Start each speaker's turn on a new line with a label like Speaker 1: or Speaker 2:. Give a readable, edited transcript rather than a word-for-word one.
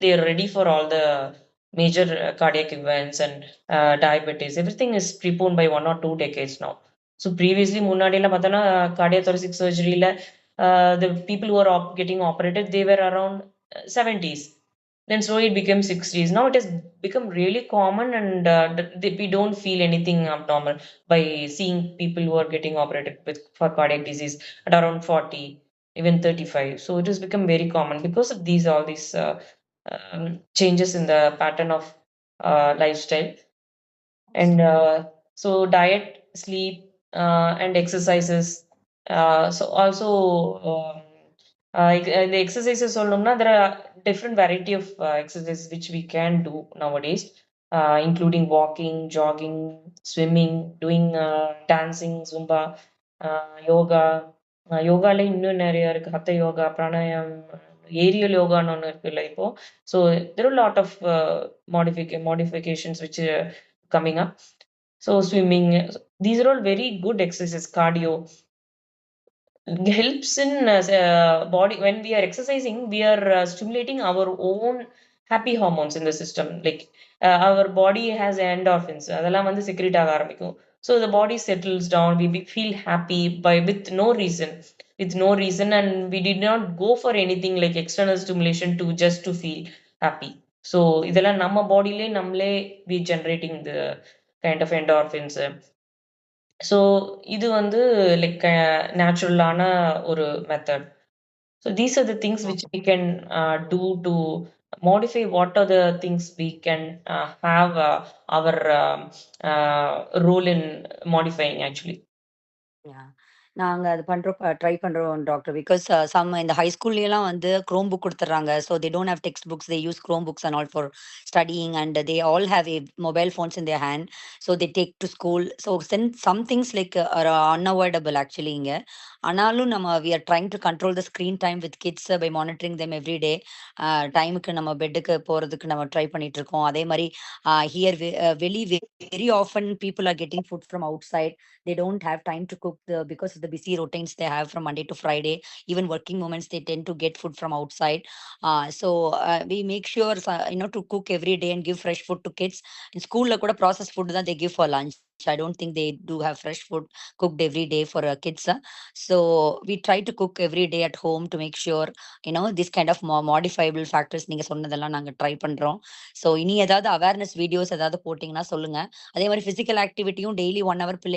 Speaker 1: they are ready for all the major cardiac events and diabetes. Everything is preponed by 1 or 2 decades now. So previously, முன்னாடிலாம் பார்த்தோன்னா, cardiothoracic surgeryல the people who are getting operated, they were around 70s. Then slowly it became 60s. Now it has become really common, and we don't feel anything abnormal by seeing people who are getting operated for cardiac disease at around 40, even 35. So it has become very common because of all these changes in the pattern of lifestyle. And so diet, sleep, and exercises. So also the exercises சொல்லணும்னா, there are different variety of exercises which we can do nowadays, including walking, jogging, swimming, doing dancing, Zumba, yoga. யோகால இன்னும் நிறைய இருக்கு. ஹத்த yoga, பிராணாயாம், Ariel யோகான்னு ஒண்ணு இருக்குல்ல இப்போ. So there are a lot of modifications which coming up. So swimming, these are all very good exercises. Cardio helps in body. When we are exercising, we are stimulating our own happy hormones in the system. Like our body has endorphins. அதெல்லாம் வந்து secrete ஆக ஆரம்பிக்கும். So the body settles down. Feel happy by with no reason, and we did not go for anything like external stimulation to just to feel happy. So இதெல்லாம் நம்ம பாடியிலே நம்மளே we generating the kind of endorphins. So இது வந்து like நேச்சுரலான ஒரு method. So these are the things which we can do to modify. What are the things we can have our role in modifying actually?
Speaker 2: Yeah. நாங்க அது பண்றோம், try பண்றோம் doctor. Because some இந்த high ஸ்கூல்லலாம் வந்து Chrome book குடுத்துடுறாங்க. So they don't have text books. They use Chrome books and all for studying, and they all have a mobile phones in their hand. So they take to school. So some things like are unavoidable actually இங்க. ஆனாலும் நம்ம we are trying to control the screen time with kids by monitoring them every day. டைமுக்கு நம்ம பெட்டுக்கு போறதுக்கு நம்ம try பண்ணிட்டு இருக்கோம். அதே மாதிரி here very often people are getting food from outside. They don't have time to cook because of the busy routines they have from Monday to Friday. Even working moments, they tend to get food from outside. So we make sure to cook every day and give fresh food to kids. In school la kuda processed food that they give for lunch. I don't think they do have fresh food cooked every day for kids. So we try to cook every day at home to make sure this kind of modifiable factors நீங்க சொன்னதெல்லாம் நாங்க try பண்றோம். So இனி ஏதாவது awareness videos ஏதாவது போட்டிங்கன்னா சொல்லுங்க. அதே மாதிரி பிசிக்கல் ஆக்டிவிட்டியும் டெய்லி 1 hour